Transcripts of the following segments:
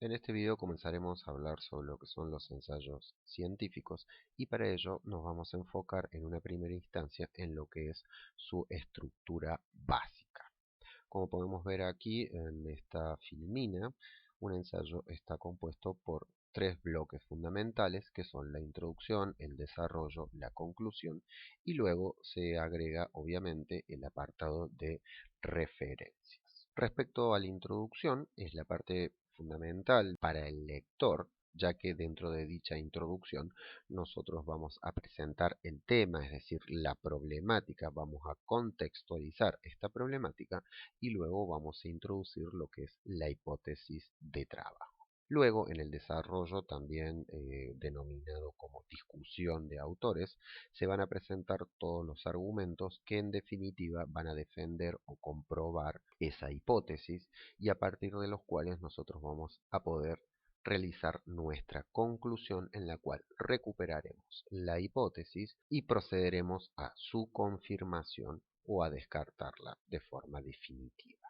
En este video comenzaremos a hablar sobre lo que son los ensayos científicos y para ello nos vamos a enfocar en una primera instancia en lo que es su estructura básica. Como podemos ver aquí en esta filmina, un ensayo está compuesto por tres bloques fundamentales que son la introducción, el desarrollo, la conclusión y luego se agrega obviamente el apartado de referencias. Respecto a la introducción, es la parte fundamental para el lector, ya que dentro de dicha introducción nosotros vamos a presentar el tema, es decir, la problemática, vamos a contextualizar esta problemática y luego vamos a introducir lo que es la hipótesis de trabajo. Luego, en el desarrollo, también denominado como discusión de autores, se van a presentar todos los argumentos que en definitiva van a defender o comprobar esa hipótesis y a partir de los cuales nosotros vamos a poder realizar nuestra conclusión en la cual recuperaremos la hipótesis y procederemos a su confirmación o a descartarla de forma definitiva.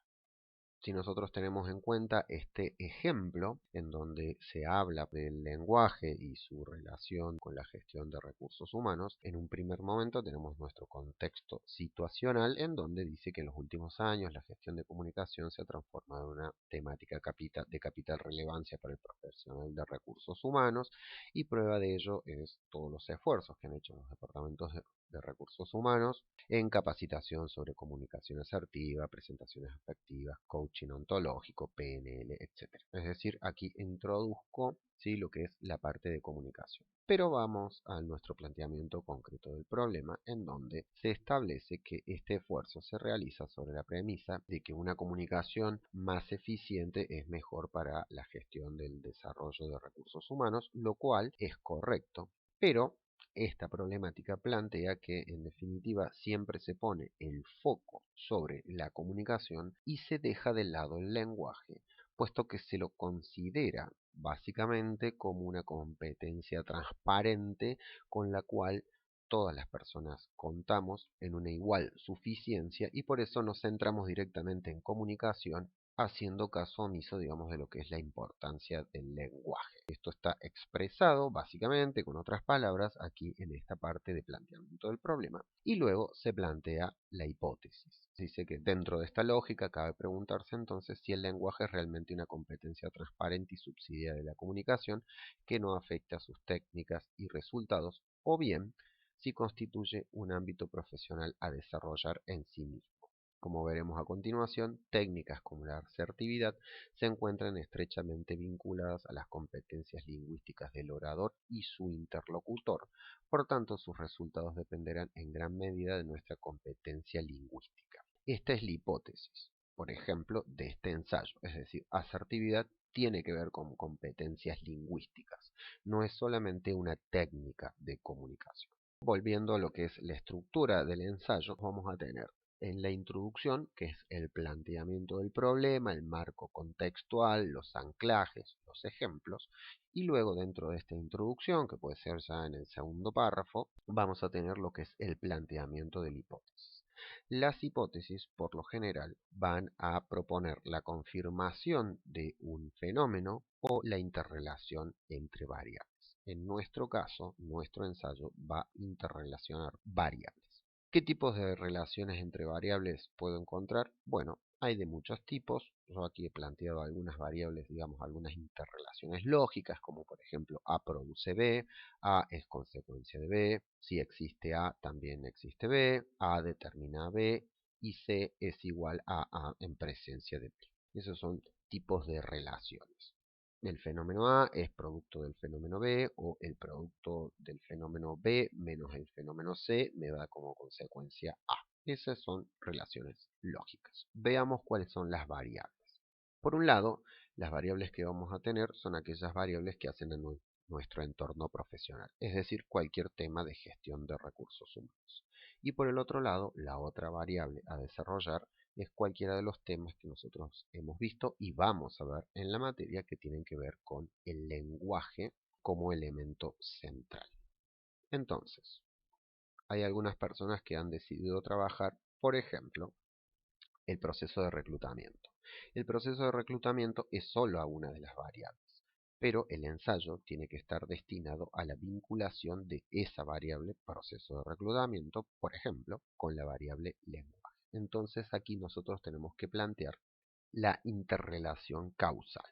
Si nosotros tenemos en cuenta este ejemplo en donde se habla del lenguaje y su relación con la gestión de recursos humanos, en un primer momento tenemos nuestro contexto situacional en donde dice que en los últimos años la gestión de comunicación se ha transformado en una temática de capital relevancia para el profesional de recursos humanos y prueba de ello es todos los esfuerzos que han hecho los departamentos de recursos humanos en capacitación sobre comunicación asertiva, presentaciones afectivas, coaching ontológico, PNL, etc. Es decir, aquí introduzco ¿sí? lo que es la parte de comunicación. Pero vamos a nuestro planteamiento concreto del problema, en donde se establece que este esfuerzo se realiza sobre la premisa de que una comunicación más eficiente es mejor para la gestión del desarrollo de recursos humanos, lo cual es correcto, pero esta problemática plantea que, en definitiva, siempre se pone el foco sobre la comunicación y se deja de lado el lenguaje, puesto que se lo considera básicamente como una competencia transparente con la cual todas las personas contamos en una igual suficiencia y por eso nos centramos directamente en comunicación haciendo caso omiso, digamos, de lo que es la importancia del lenguaje. Esto está expresado básicamente, con otras palabras, aquí en esta parte de planteamiento del problema. Y luego se plantea la hipótesis. Dice que dentro de esta lógica cabe preguntarse entonces si el lenguaje es realmente una competencia transparente y subsidiaria de la comunicación que no afecta a sus técnicas y resultados, o bien si constituye un ámbito profesional a desarrollar en sí mismo. Como veremos a continuación, técnicas como la asertividad se encuentran estrechamente vinculadas a las competencias lingüísticas del orador y su interlocutor. Por tanto, sus resultados dependerán en gran medida de nuestra competencia lingüística. Esta es la hipótesis, por ejemplo, de este ensayo, es decir, asertividad tiene que ver con competencias lingüísticas, no es solamente una técnica de comunicación. Volviendo a lo que es la estructura del ensayo, vamos a tener en la introducción, que es el planteamiento del problema, el marco contextual, los anclajes, los ejemplos, y luego dentro de esta introducción, que puede ser ya en el segundo párrafo, vamos a tener lo que es el planteamiento de la hipótesis. Las hipótesis, por lo general, van a proponer la confirmación de un fenómeno o la interrelación entre variables. En nuestro caso, nuestro ensayo va a interrelacionar variables. ¿Qué tipos de relaciones entre variables puedo encontrar? Bueno, hay de muchos tipos. Yo aquí he planteado algunas variables, digamos, algunas interrelaciones lógicas, como por ejemplo A produce B, A es consecuencia de B, si existe A, también existe B, A determina B y C es igual a A en presencia de B. Esos son tipos de relaciones. El fenómeno A es producto del fenómeno B o el producto del fenómeno B menos el fenómeno C me da como consecuencia A. Esas son relaciones lógicas. Veamos cuáles son las variables. Por un lado, las variables que vamos a tener son aquellas variables que hacen a nuestro entorno profesional, es decir, cualquier tema de gestión de recursos humanos. Y por el otro lado, la otra variable a desarrollar es cualquiera de los temas que nosotros hemos visto y vamos a ver en la materia que tienen que ver con el lenguaje como elemento central. Entonces, hay algunas personas que han decidido trabajar, por ejemplo, el proceso de reclutamiento. El proceso de reclutamiento es solo una de las variables, pero el ensayo tiene que estar destinado a la vinculación de esa variable proceso de reclutamiento, por ejemplo, con la variable lenguaje. Entonces aquí nosotros tenemos que plantear la interrelación causal.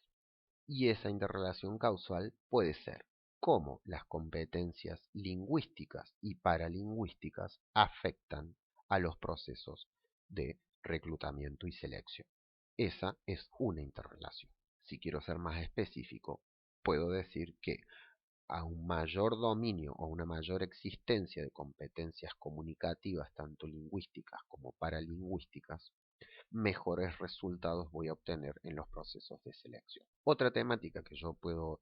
Y esa interrelación causal puede ser cómo las competencias lingüísticas y paralingüísticas afectan a los procesos de reclutamiento y selección. Esa es una interrelación. Si quiero ser más específico, puedo decir que a un mayor dominio o una mayor existencia de competencias comunicativas, tanto lingüísticas como paralingüísticas, mejores resultados voy a obtener en los procesos de selección. Otra temática que yo puedo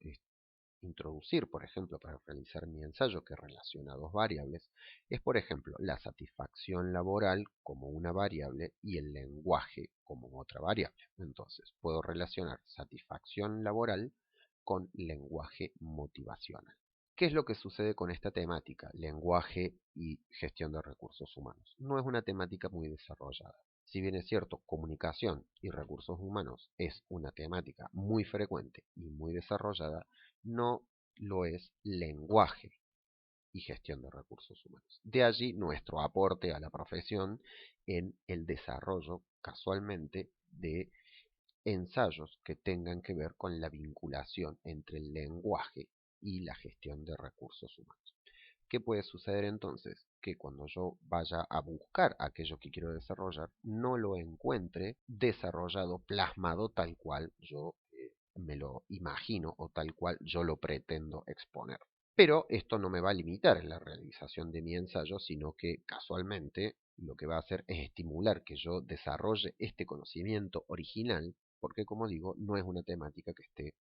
introducir, por ejemplo, para realizar mi ensayo que relaciona dos variables, es, por ejemplo, la satisfacción laboral como una variable y el lenguaje como otra variable. Entonces, puedo relacionar satisfacción laboral con lenguaje motivacional. ¿Qué es lo que sucede con esta temática, lenguaje y gestión de recursos humanos? No es una temática muy desarrollada. Si bien es cierto, comunicación y recursos humanos es una temática muy frecuente y muy desarrollada, no lo es lenguaje y gestión de recursos humanos. De allí nuestro aporte a la profesión en el desarrollo, casualmente, de ensayos que tengan que ver con la vinculación entre el lenguaje y la gestión de recursos humanos. ¿Qué puede suceder entonces? Que cuando yo vaya a buscar aquello que quiero desarrollar, no lo encuentre desarrollado, plasmado tal cual yo me lo imagino o tal cual yo lo pretendo exponer. Pero esto no me va a limitar en la realización de mi ensayo, sino que casualmente lo que va a hacer es estimular que yo desarrolle este conocimiento original, porque como digo, no es una temática que esté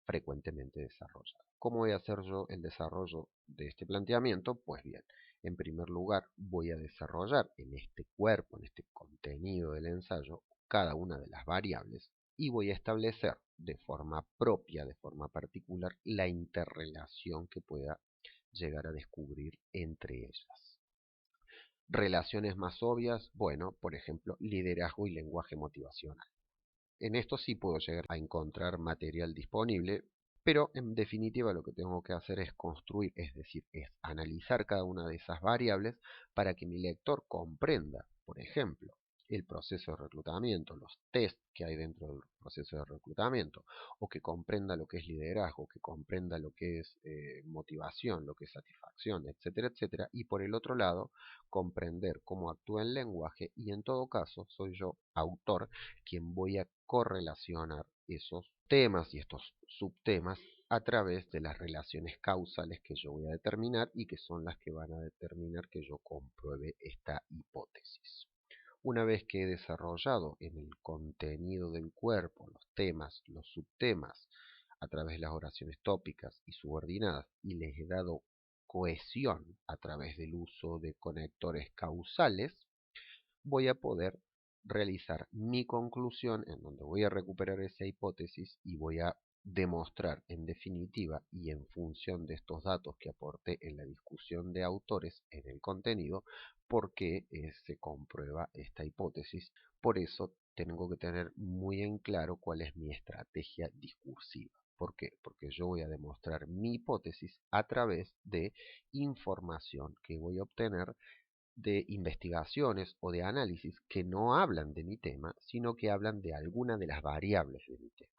frecuentemente desarrollada. ¿Cómo voy a hacer yo el desarrollo de este planteamiento? Pues bien, en primer lugar voy a desarrollar en este cuerpo, en este contenido del ensayo, cada una de las variables y voy a establecer de forma propia, de forma particular, la interrelación que pueda llegar a descubrir entre ellas. Relaciones más obvias, bueno, por ejemplo, liderazgo y lenguaje motivacional. En esto sí puedo llegar a encontrar material disponible, pero en definitiva lo que tengo que hacer es construir, es decir, es analizar cada una de esas variables para que mi lector comprenda, por ejemplo, el proceso de reclutamiento, los test que hay dentro del proceso de reclutamiento, o que comprenda lo que es liderazgo, que comprenda lo que es motivación, lo que es satisfacción, etcétera, etcétera, y por el otro lado, comprender cómo actúa el lenguaje y en todo caso soy yo, autor, quien voy a correlacionar esos temas y estos subtemas a través de las relaciones causales que yo voy a determinar y que son las que van a determinar que yo compruebe esta hipótesis. Una vez que he desarrollado en el contenido del cuerpo los temas, los subtemas, a través de las oraciones tópicas y subordinadas, y les he dado cohesión a través del uso de conectores causales, voy a poder realizar mi conclusión en donde voy a recuperar esa hipótesis y voy a demostrar en definitiva y en función de estos datos que aporté en la discusión de autores en el contenido, por qué se comprueba esta hipótesis. Por eso tengo que tener muy en claro cuál es mi estrategia discursiva. ¿Por qué? Porque yo voy a demostrar mi hipótesis a través de información que voy a obtener de investigaciones o de análisis que no hablan de mi tema, sino que hablan de alguna de las variables de mi tema.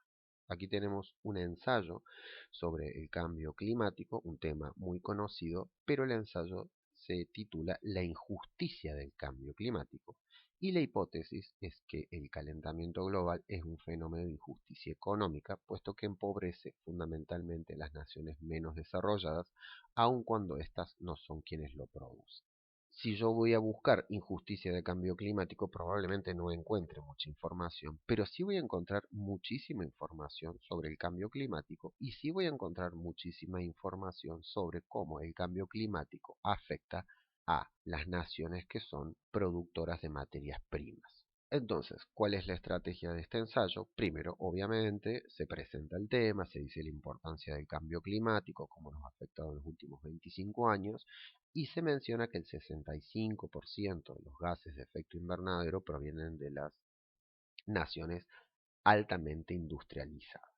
Aquí tenemos un ensayo sobre el cambio climático, un tema muy conocido, pero el ensayo se titula La injusticia del cambio climático. Y la hipótesis es que el calentamiento global es un fenómeno de injusticia económica, puesto que empobrece fundamentalmente las naciones menos desarrolladas, aun cuando éstas no son quienes lo producen. Si yo voy a buscar injusticia de cambio climático, probablemente no encuentre mucha información, pero sí voy a encontrar muchísima información sobre el cambio climático y sí voy a encontrar muchísima información sobre cómo el cambio climático afecta a las naciones que son productoras de materias primas. Entonces, ¿cuál es la estrategia de este ensayo? Primero, obviamente, se presenta el tema, se dice la importancia del cambio climático, cómo nos ha afectado en los últimos 25 años, y se menciona que el 65% de los gases de efecto invernadero provienen de las naciones altamente industrializadas.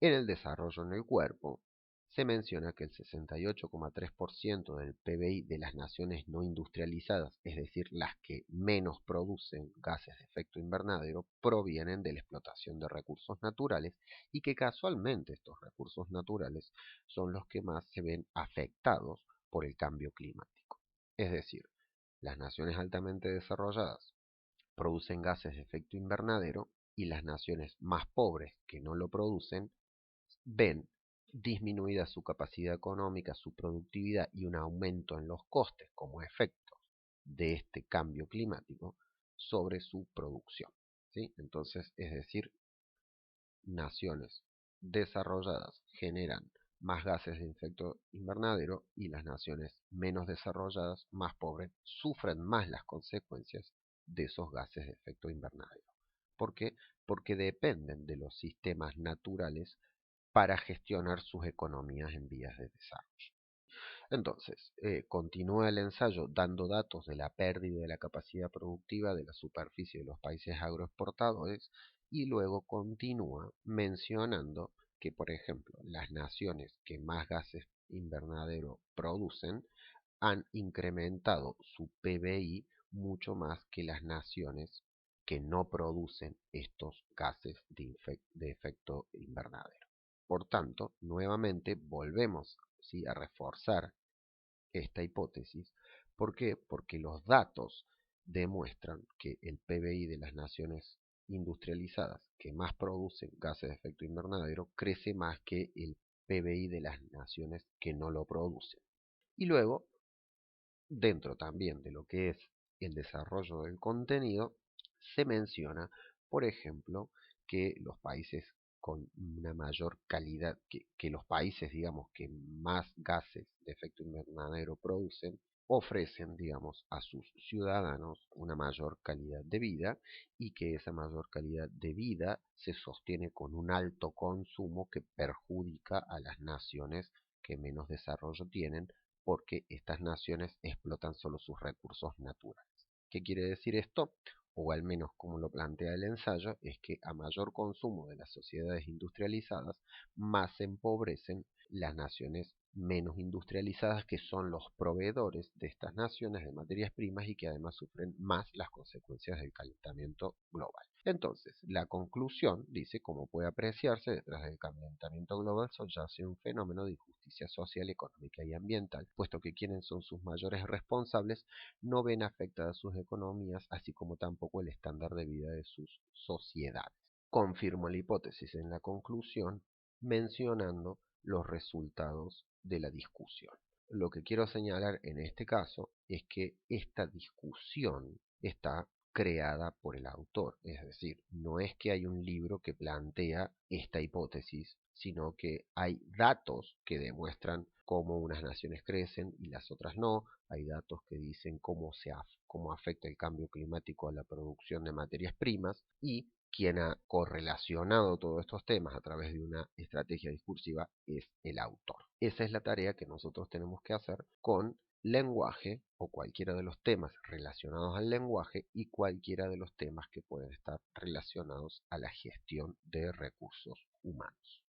En el desarrollo en el cuerpo, se menciona que el 68,3% del PBI de las naciones no industrializadas, es decir, las que menos producen gases de efecto invernadero, provienen de la explotación de recursos naturales y que casualmente estos recursos naturales son los que más se ven afectados por el cambio climático. Es decir, las naciones altamente desarrolladas producen gases de efecto invernadero y las naciones más pobres que no lo producen ven disminuida su capacidad económica, su productividad y un aumento en los costes como efecto de este cambio climático sobre su producción. ¿Sí? Entonces, es decir, naciones desarrolladas generan más gases de efecto invernadero y las naciones menos desarrolladas, más pobres, sufren más las consecuencias de esos gases de efecto invernadero. ¿Por qué? Porque dependen de los sistemas naturales para gestionar sus economías en vías de desarrollo. Entonces, continúa el ensayo dando datos de la pérdida de la capacidad productiva de la superficie de los países agroexportadores y luego continúa mencionando que, por ejemplo, las naciones que más gases invernadero producen han incrementado su PBI mucho más que las naciones que no producen estos gases de efecto invernadero. Por tanto, nuevamente volvemos, ¿sí?, a reforzar esta hipótesis. ¿Por qué? Porque los datos demuestran que el PBI de las naciones industrializadas que más producen gases de efecto invernadero crece más que el PBI de las naciones que no lo producen. Y luego, dentro también de lo que es el desarrollo del contenido, se menciona, por ejemplo, que los países con una mayor calidad, que los países, digamos, que más gases de efecto invernadero producen, ofrecen, digamos, a sus ciudadanos una mayor calidad de vida y que esa mayor calidad de vida se sostiene con un alto consumo que perjudica a las naciones que menos desarrollo tienen porque estas naciones explotan solo sus recursos naturales. ¿Qué quiere decir esto? O al menos como lo plantea el ensayo, es que a mayor consumo de las sociedades industrializadas, más se empobrecen las naciones menos industrializadas, que son los proveedores de estas naciones de materias primas y que además sufren más las consecuencias del calentamiento global. Entonces, la conclusión dice, como puede apreciarse, detrás del calentamiento global subyace un fenómeno de injusticia social, económica y ambiental, puesto que quienes son sus mayores responsables no ven afectadas sus economías, así como tampoco el estándar de vida de sus sociedades. Confirmo la hipótesis en la conclusión mencionando los resultados de la discusión. Lo que quiero señalar en este caso es que esta discusión está creada por el autor, es decir, no es que hay un libro que plantea esta hipótesis, sino que hay datos que demuestran cómo unas naciones crecen y las otras no, hay datos que dicen cómo afecta el cambio climático a la producción de materias primas y quien ha correlacionado todos estos temas a través de una estrategia discursiva es el autor. Esa es la tarea que nosotros tenemos que hacer con lenguaje o cualquiera de los temas relacionados al lenguaje y cualquiera de los temas que pueden estar relacionados a la gestión de recursos humanos.